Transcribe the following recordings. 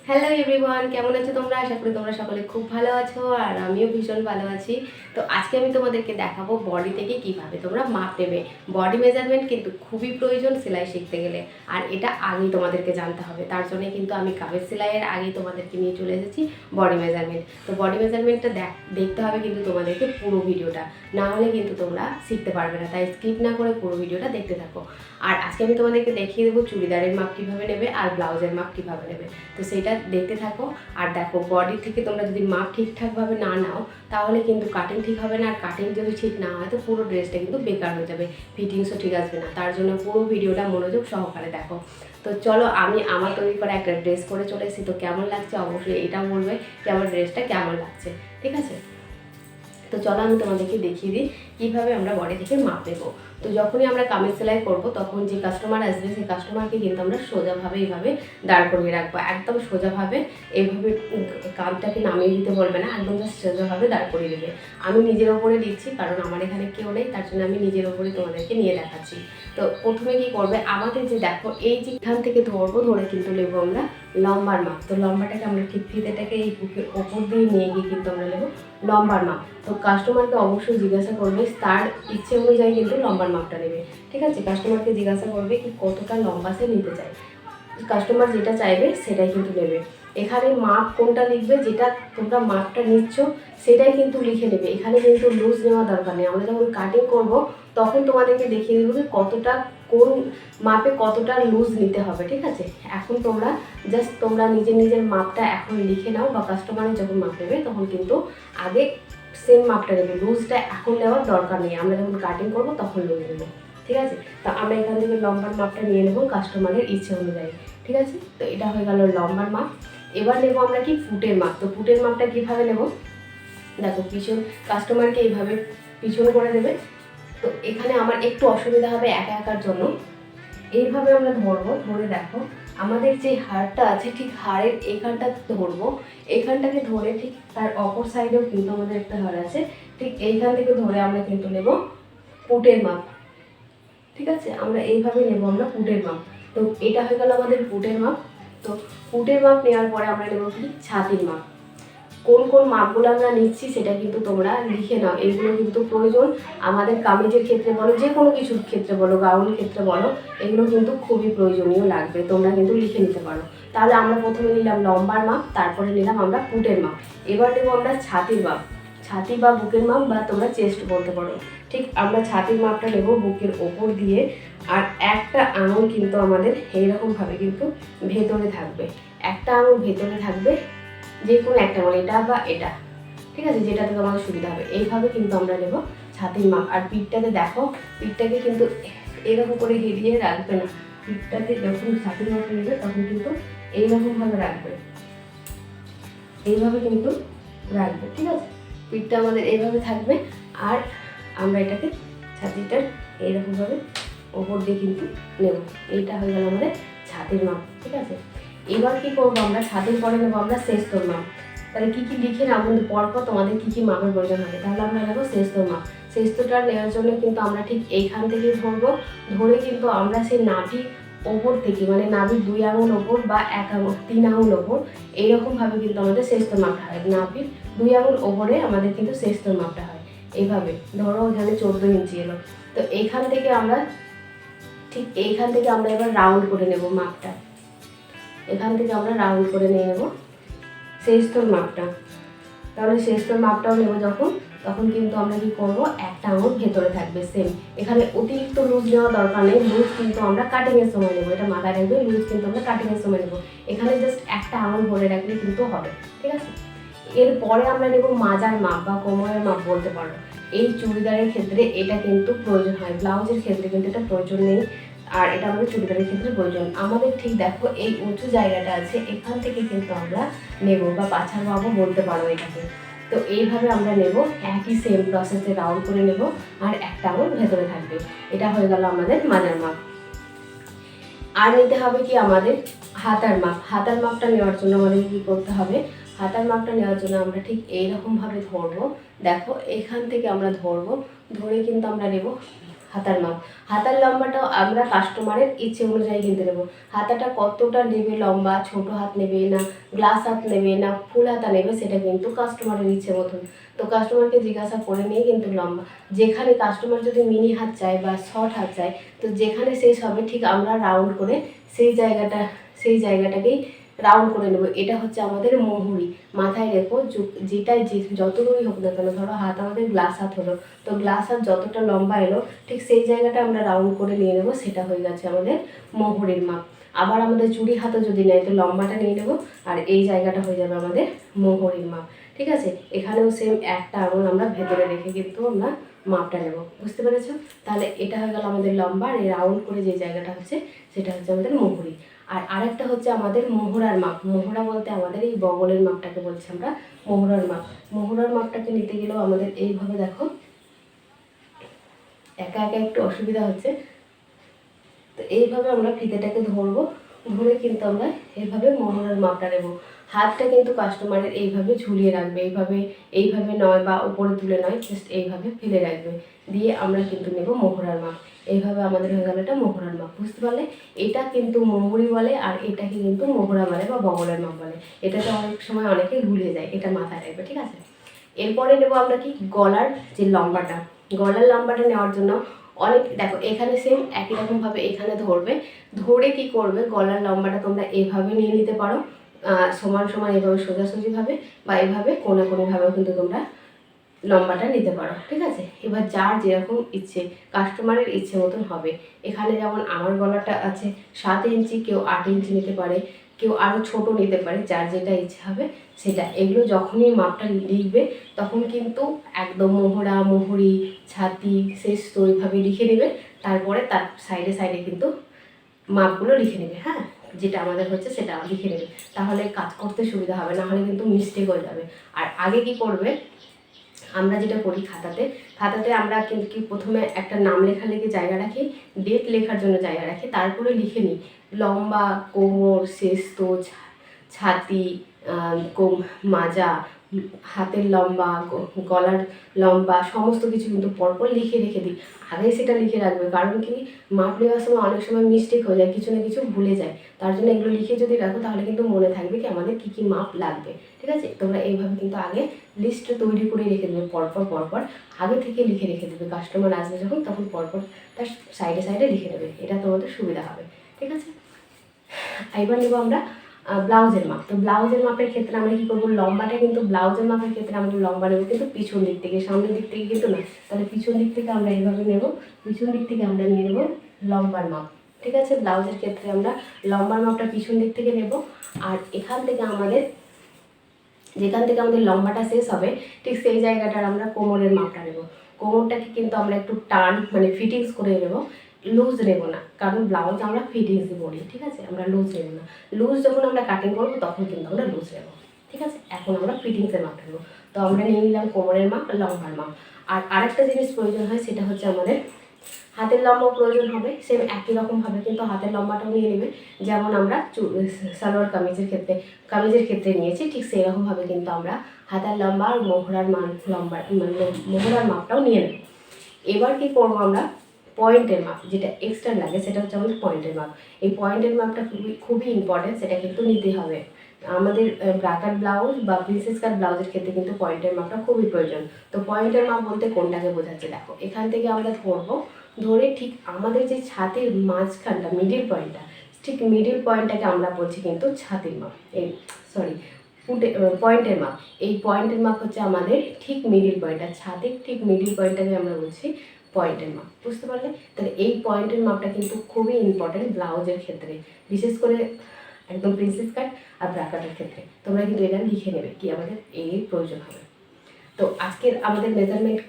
Hello everyone, কেমন আছো তোমরা? আশা করি তোমরা সকলে খুব ভালো আছো আর আমিও ভীষণ ভালো আছি। তো আজকে আমি তোমাদেরকে দেখাবো বডি থেকে কিভাবে তোমরা মাপ নেবে। বডি মেজারমেন্ট কিন্তু খুবই প্রয়োজন সেলাই শিখতে গেলে, আর এটা আগেই তোমাদেরকে জানতে হবে। তার জন্য কিন্তু আমি কামিজ সেলাইয়ের আগেই তোমাদেরকে নিয়ে চলে এসেছি বডি মেজারমেন্ট। তো বডি মেজারমেন্টটা দেখতে হবে কিন্তু তোমাদেরকে পুরো ভিডিওটা, না হলে কিন্তু তোমরা শিখতে পারবে না। তাই স্কিপ না করে পুরো ভিডিওটা দেখতে থাকো। আর আজকে আমি তোমাদেরকে দেখিয়ে দেবো চুড়িদারের মাপ কীভাবে নেবে আর ব্লাউজের মাপ কীভাবে নেবে। তো সেইটা দেখতে থাকো। আর দেখো, বডি থেকে তোমরা যদি মাপ ঠিকঠাকভাবে না নাও তাহলে কিন্তু কাটিং ঠিক হবে না, আর কাটিং যদি ঠিক না হয় তো পুরো ড্রেসটা কিন্তু বেকার হয়ে যাবে, ফিটিংসও ঠিক আসবে না। তার জন্য পুরো ভিডিওটা মনোযোগ সহকারে দেখো। তো চলো, আমি আমার তৈরি করা একটা ড্রেস করে চলে এসেছি। তো কেমন লাগছে অবশ্যই এটাও বলবে যে আমার ড্রেসটা কেমন লাগছে, ঠিক আছে? তো চলো আমি তোমাদেরকে দেখিয়ে দিই কীভাবে আমরা বডি থেকে মাপ নেবো। তো যখনই আমরা কামিজ সেলাই করবো তখন যে কাস্টমার আসবে সেই কাস্টমারকে কিন্তু আমরা সোজাভাবে এইভাবে দাঁড় করিয়ে রাখবো, একদম সোজাভাবে। এইভাবে কাঁধটাকে নামিয়ে দিতে বলবে না, একদম জাস্ট সোজাভাবে দাঁড় করিয়ে দেবে। আমি নিজের ওপরে দিচ্ছি কারণ আমার এখানে কেউ নেই, তার জন্য আমি নিজের ওপরে তোমাদেরকে নিয়ে দেখাচ্ছি। তো প্রথমে কি করবে, আমাদের যে দেখো এই যে এখান থেকে ধরবো, ধরে কিন্তু নেবো আমরা লম্বার মাপ। তো লম্বাটাকে আমরা ঠিক ফিতেটাকে এই বুকের ওপর দিয়ে নিয়ে গিয়ে কিন্তু আমরা নেবো লম্বার মাপ। তো কাস্টমারকে অবশ্যই জিজ্ঞাসা করবে, তার ইচ্ছে অনুযায়ী কিন্তু লম্বার মাপটা নেবে, ঠিক আছে? কাস্টমারকে জিজ্ঞাসা করবে কি কতটা লম্বা সে নিতে চায়, কাস্টমার যেটা চাইবে সেটাই কিন্তু নেবে। এখানে মাপ কোনটা লিখবে, যেটা তোমরা মাপটা নিচ্ছ সেটাই কিন্তু লিখে নেবে। এখানে কিন্তু লুজ নেওয়া দরকার নেই। আমরা যখন কাটিং করব তখন তোমাদেরকে দেখিয়ে দেবো যে কতটা কোন মাপে কতটা লুজ নিতে হবে, ঠিক আছে? এখন তোমরা জাস্ট তোমরা নিজের নিজের মাপটা এখন লিখে নাও, বা কাস্টমারের যখন মাপ নেবে তখন কিন্তু আগে সেম মাপটা নেবে। লুজটা এখন নেওয়ার দরকার নেই, আমরা যখন কাটিং করবো তখন লুজ নেবো, ঠিক আছে? তো আমরা এখান থেকে লম্বার মাপটা নিয়ে নেবো কাস্টমারের ইচ্ছে অনুযায়ী, ঠিক আছে? তো এটা হয়ে গেল লম্বার মাপ। এবার নেবো আমরা কি ফুটের মাপ। তো ফুটের মাপটা কীভাবে নেব, দেখো পিছন কাস্টমারকে এইভাবে পিছন করে দেবে। তো এখানে আমার একটু অসুবিধা হবে একা একার জন্য, এইভাবে আমরা ধরবো। ধরে দেখো আমাদের যে হাড়টা আছে ঠিক হাড়ের এখানটা ধরবো, এখানটাকে ধরে ঠিক তার অপর সাইডেও কিন্তু আমাদের একটা হাড় আছে, ঠিক এইখান থেকে ধরে আমরা কিন্তু নেব ফুটের মাপ, ঠিক আছে? আমরা এইভাবে নেব আমরা ফুটের মাপ। তো এটা হয়ে গেল আমাদের ফুটের মাপ। তো ফুটের মাপ নেওয়ার পরে আমরা নেব কি ছাতির মাপ। কোন কোন মাপগুলো আমরা নিচ্ছি সেটা কিন্তু তোমরা লিখে নাও, এগুলো কিন্তু প্রয়োজন আমাদের কামিজের ক্ষেত্রে বলো, যে কোনো কিছুর ক্ষেত্রে বলো, গাউনের ক্ষেত্রে বলো, এগুলো কিন্তু খুবই প্রয়োজনীয় লাগবে, তোমরা কিন্তু লিখে নিতে পারো। তাহলে আমরা প্রথমে নিলাম লম্বার মাপ, তারপরে নিলাম আমরা ফুটের মাপ। এবার নেবো আমরা ছাতির মাপ, ছাতি বা বুকের মাপ, বা তোমরা চেস্ট বলতে পারো। ঠিক আমরা ছাতির মাপটা নেব বুকের ওপর দিয়ে, আর একটা আঙুল কিন্তু আমাদের এইরকমভাবে কিন্তু ভেতরে থাকবে, একটা আঙুল ভেতরে থাকবে, যে কোনো একটা আঙুল, এটা বা এটা, ঠিক আছে? যেটাতে তোমাদের সুবিধা হবে। এইভাবে কিন্তু আমরা নেব ছাতির মাপ। আর পিঠটাকে দেখো, পিঠটাকে কিন্তু এরকম করে হেলিয়ে রাখবে না, পিঠটাতে যখন ছাতির মাপটা নেবে তখন কিন্তু এইরকমভাবে রাখবে, এইভাবে কিন্তু রাখবে, ঠিক আছে? পিঠটা আমাদের এইভাবে থাকবে, আর আমরা এটাকে ছাতিটার এইরকমভাবে ওপর দিয়ে কিন্তু নেব। এইটা হয়ে গেল আমাদের ছাতির মাপ, ঠিক আছে? এবার কি করবো, আমরা ছাতির পরে নেবো আমরা শেষতর মাপ। তাহলে কী কী লিখে নাও কিন্তু পরপর তোমাদের কী কী মাপের প্রয়োজন হবে। তাহলে আমরা নেবো শেষতর মাপ। শেষতরটা নেওয়ার জন্য কিন্তু আমরা ঠিক এইখান থেকে ধরবো, ধরে কিন্তু আমরা সেই নাভি ওপর থেকে, মানে নাভির 2 আঙুল ওপর বা 1 আঙুল 3 আঙুল ওপর, এইরকমভাবে কিন্তু আমাদের শেষতর মাপটা হয়। নাভির 2 আঙুল ওপরে আমাদের কিন্তু শেষতর মাপটা হয়। এইভাবে ধরো এখানে 14 ইঞ্চি এলো। তো এইখান থেকে আমরা ঠিক এইখান থেকে আমরা এবার রাউন্ড করে নেব মাপটা, এখান থেকে আমরা রাউন্ড করে নিয়ে নেব শেষতর মাপটা। তাহলে শেষতর মাপটাও নেব যখন, তখন কিন্তু আমরা কি করব, একটা আঙুল ভেতরে থাকবে সেম। এখানে অতিরিক্ত লুজ নেওয়া দরকার নেই, লুজ কিন্তু আমরা কাটিংয়ের সময় নেব, এটা মাথায় রাখবে, লুজ কিন্তু আমরা কাটিংয়ের সময় নেব। এখানে জাস্ট একটা আঙুল ভরে রাখলে কিন্তু হবে, ঠিক আছে? এরপরে আমরা নেব মাজার মাপ বা কোমরের মাপ বলতে পারো। এই চুড়িদারের ক্ষেত্রে এটা কিন্তু প্রয়োজন হয়, ব্লাউজের ক্ষেত্রে কিন্তু এটা প্রয়োজন নেই, আর এটা আমাদের চুড়িদারের ক্ষেত্রে প্রয়োজন। আমাদের ঠিক দেখো এই উঁচু জায়গাটা আছে, এখান থেকে কিন্তু আমরা নেব, বা পাছার মাপও বলতে পারো এটাকে। তো এইভাবে আমরা নেব, একই সেম প্রসেসে রাউন্ড করে নেব, আর একটা আঙুল ভেতরে থাকবে। এটা হয়ে গেল আমাদের মাজার মাপ। আর নিতে হবে কি আমাদের হাতার মাপ। হাতার মাপটা নেওয়ার জন্য আমাদের কী করতে হবে, হাতার মাপটা নেওয়ার জন্য আমরা ঠিক এইরকমভাবে ধরবো। দেখো এখান থেকে আমরা ধরবো, ধরে কিন্তু আমরা নেব হাতার মাপ। হাতার লম্বাটাও আমরা কাস্টমারের ইচ্ছে অনুযায়ী কিনতে নেবো। হাতাটা কতটা নেবে লম্বা, ছোট হাত নেবে না গ্লাস হাত নেবে না ফুল হাতা নেবে, সেটা কিন্তু কাস্টমারের ইচ্ছে মতন। তো কাস্টমারকে জিজ্ঞাসা করে নিয়ে কিন্তু লম্বা, যেখানে কাস্টমার যদি মিনি হাত চায় বা শর্ট হাত চায়, তো যেখানে শেষ হবে ঠিক আমরা রাউন্ড করে সেই জায়গাটাকেই রাউন্ড করে নেবো। এটা হচ্ছে আমাদের মুহুরি। মাথায় রেখো, যেটাই যতটুকুই হোক না কেন, ধরো হাত আমাদের গ্লাস হাত হলো, তো গ্লাস হাত যতটা লম্বা এলো ঠিক সেই জায়গাটা আমরা রাউন্ড করে নিয়ে নেবো, সেটা হয়ে গেছে আমাদের মুহুরির মাপ। আবার আমাদের চুড়ি হাতও যদি নেয় তো লম্বাটা নিয়ে নেবো, আর এই জায়গাটা হয়ে যাবে আমাদের মুহুরির মাপ। ঠিক আছে, এখানেও সেম একটা আঙুল আমরা ভেতরে রেখে কিন্তু আমরা মাপটা নেব। বুঝতে পেরেছো? তাহলে এটা হয়ে গেল আমাদের লম্বা, আর এই রাউন্ড করে যে জায়গাটা হচ্ছে সেটা হচ্ছে আমাদের মুহুরি। আর আরেকটা হচ্ছে আমাদের মোহরার মাপ। মোহরা বলতে আমাদের এই বগলের মাপটাকে বলছি আমরা মোহরার মাপ। মোহরার মাপটাকে নিতে গেলেও আমাদের এইভাবে দেখো, একা একা একটু অসুবিধা হচ্ছে, তো এইভাবে আমরা ফিতেটাকে ধরবো, ধরে কিন্তু আমরা এইভাবে মোহরার মাপটা নেব। হাতটা কিন্তু কাস্টমারের এইভাবে ঝুলিয়ে রাখবে, এইভাবে নয় বা উপরে তুলে নয়, জাস্ট এইভাবে ফেলে রাখবে, দিয়ে আমরা কিন্তু নেব মোহরার মাপ। এইভাবে আমাদের হয়ে গেল এটা মোহরার মাপ। বুঝতে পারলে? এটা কিন্তু মুহুরি বলে, আর এটাকে কিন্তু মোহরা বলে বা বগলের মাপ বলে। এটাতে অনেক সময় অনেকে ভুলে যায়, এটা মাথায় রাখবে। ঠিক আছে, এরপরে নেব আমরা কি গলার যে লম্বাটা। গলার লম্বাটা নেওয়ার জন্য অনেক, দেখো এখানে সেম একই রকমভাবে এখানে ধরবে, ধরে কি করবে, গলার লম্বাটা তোমরা এভাবে নিয়ে নিতে পারো, সমান সমান এভাবে সোজাসুজিভাবে, বা এভাবে কোনাভাবেও কিন্তু তোমরা লম্বাটা নিতে পারো। ঠিক আছে, এবার যার যেরকম ইচ্ছে, কাস্টমারের ইচ্ছে মতন হবে। এখানে যেমন আমার গলাটা আছে 7 ইঞ্চি, কেউ 8 ইঞ্চি নিতে পারে, কেউ আরও ছোট নিতে পারে, যার যেটা ইচ্ছে হবে সেটা। এগুলো যখনই মাপটা লিখবে তখন কিন্তু একদম মোহরা, মুহুরি, ছাতি, শেষ তো এইভাবে লিখে নেবে। তারপরে তার সাইডে সাইডে কিন্তু মাপগুলো লিখে নেবে। হ্যাঁ, যেটা আমাদের হচ্ছে সেটা লিখে নেবে, তাহলে কাজ করতে সুবিধা হবে, নাহলে কিন্তু মিস্টেক হয়ে যাবে। আর আগে কি করবে, আমরা যেটা করি খাতাতে আমরা কিন্তু কি প্রথমে একটা নাম লেখালেখি জায়গা রাখি, ডেট লেখার জন্য জায়গা রাখি, তারপরে লিখে নিই লম্বা, কোমর, শেস্ত, ছাতি, মাজা, হাতের লম্বা, গলার লম্বা, সমস্ত কিছু কিন্তু পরপর লিখে রেখে দিই। আগে সেটা লিখে রাখবে, কারণ কি মাপ নেওয়ার সময় অনেক সময় মিস্টেক হয়ে যায়, কিছু না কিছু ভুলে যায়। তার জন্য এগুলো লিখে যদি রাখো তাহলে কিন্তু মনে থাকবে কি আমাদের কী কী মাপ লাগবে। ঠিক আছে, তোমরা এইভাবে কিন্তু আগে লিস্ট তৈরি করে রেখে দেবে, পরপর আগে থেকে লিখে রেখে দেবে। কাস্টমার আসবে যখন তখন পরপর তার সাইডে সাইডে লিখে দেবে, এটা তোমাদের সুবিধা হবে। ঠিক আছে, এবার নেবো আমরা ব্লাউজের মাপ। তো ব্লাউজের মাপের ক্ষেত্রে আমরা কী করবো, লম্বাটা কিন্তু ব্লাউজের মাপের ক্ষেত্রে আমরা লম্বা নেবো কিন্তু পিছন দিক থেকে, সামনের দিক থেকে কিন্তু না। তাহলে পিছন দিক থেকে আমরা এইভাবে নেব, পিছন দিক থেকে আমরা নিয়ে নেবো লম্বার মাপ। ঠিক আছে, ব্লাউজের ক্ষেত্রে আমরা লম্বার মাপটা পিছন দিক থেকে নেব। আর এখান থেকে যেখান থেকে আমাদের লম্বাটা শেষ হবে ঠিক সেই জায়গাটার আমরা কোমরের মাপটা নেব। কোমরটাকে কিন্তু আমরা একটু টান মানে ফিটিংস করে নেব, লুজ নেব না, কারণ ব্লাউজ আমরা ফিটিংসই পরি। ঠিক আছে, আমরা লুজ নেব না। লুজ যখন আমরা কাটিং করবো তখন কিন্তু আমরা লুজ নেব। ঠিক আছে, এখন আমরা ফিটিংসের মাপটা নেব। তো আমরা নিয়ে নিলাম কোমরের মাপ, লম্বার মাপ। আর আরেকটা জিনিস প্রয়োজন হয়, সেটা হচ্ছে আমাদের হাতের লম্বা প্রয়োজন হবে। সেম একই রকমভাবে কিন্তু হাতের লম্বাটাও নিয়ে নেবে, যেমন আমরা সালোয়ার কামিজের ক্ষেত্রে নিয়েছি, ঠিক সেই রকমভাবে কিন্তু আমরা হাতের লম্বা আর মোহরার মোহরার মাপটাও নিয়ে নেব। এবার কি করবো, আমরা পয়েন্টের মাপ, যেটা এক্সট্রা লাগে সেটা হচ্ছে আমাদের পয়েন্টের মাপ। এই পয়েন্টের মাপটা খুবই ইম্পর্টেন্ট, সেটা কিন্তু নিতে হবে। আমাদের ব্রাকার ব্লাউজ বা প্রিন্সেস কাট ব্লাউজের ক্ষেত্রে কিন্তু পয়েন্টের মাপটা খুবই প্রয়োজন। তো পয়েন্টের মাপ বলতে কোনটাকে বোঝাচ্ছে, দেখো এখান থেকে আমরা ধরবো, ধরে ঠিক আমাদের যে ছাতির মাঝখানটা মিডিল পয়েন্টটা, ঠিক মিডিল পয়েন্টটাকে আমরা বলছি কিন্তু ছাতির মাপ, এই পয়েন্টের মাপ। এই পয়েন্টের মাপ হচ্ছে আমাদের ঠিক মিডিল পয়েন্টটা, ছাতির ঠিক মিডিল পয়েন্টটাকে আমরা বলছি পয়েন্টের মাপ। বুঝতে পারলে? তাহলে এই পয়েন্টের মাপটা কিন্তু খুবই ইম্পর্টেন্ট ব্লাউজের ক্ষেত্রে, বিশেষ করে একদম প্রিন্সেস কাট আর ব্রাকাটের ক্ষেত্রে। তোমরা কিন্তু এটা লিখে নেবে কি আমাদের এই প্রয়োজন হবে। তো আজকের আমাদের মেজারমেন্ট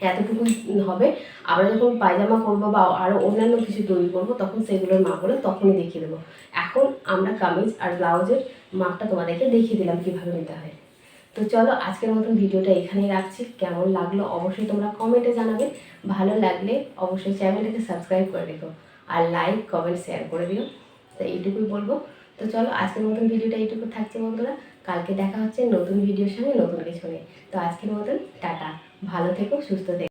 এতটুকুই হবে। আমরা যখন পায়জামা করবো বা আরও অন্যান্য কিছু তৈরি করবো তখন সেগুলোর মাপগুলো তখনই দেখিয়ে দেবো। এখন আমরা কামিজ আর ব্লাউজের মাপটা তোমাদেরকে দেখিয়ে দিলাম কীভাবে নিতে হয়। তো চলো আজকের মতন ভিডিওটা এখানেই রাখছি। কেমন লাগলো অবশ্যই তোমরা কমেন্টে জানাবে, ভালো লাগলে অবশ্যই চ্যানেলটাকে সাবস্ক্রাইব করে রেখো, আর লাইক কমেন্ট শেয়ার করে দিও। তো এইটুকুই বলবো। তো চলো আজকের মতন ভিডিওটা এইটুকু থাকছে বন্ধুরা, কালকে দেখা হচ্ছে নতুন ভিডিওর সঙ্গে নতুন কিছু নিয়ে। তো আজকের মতন টাটা, ভালো থেকো, সুস্থ থেকো।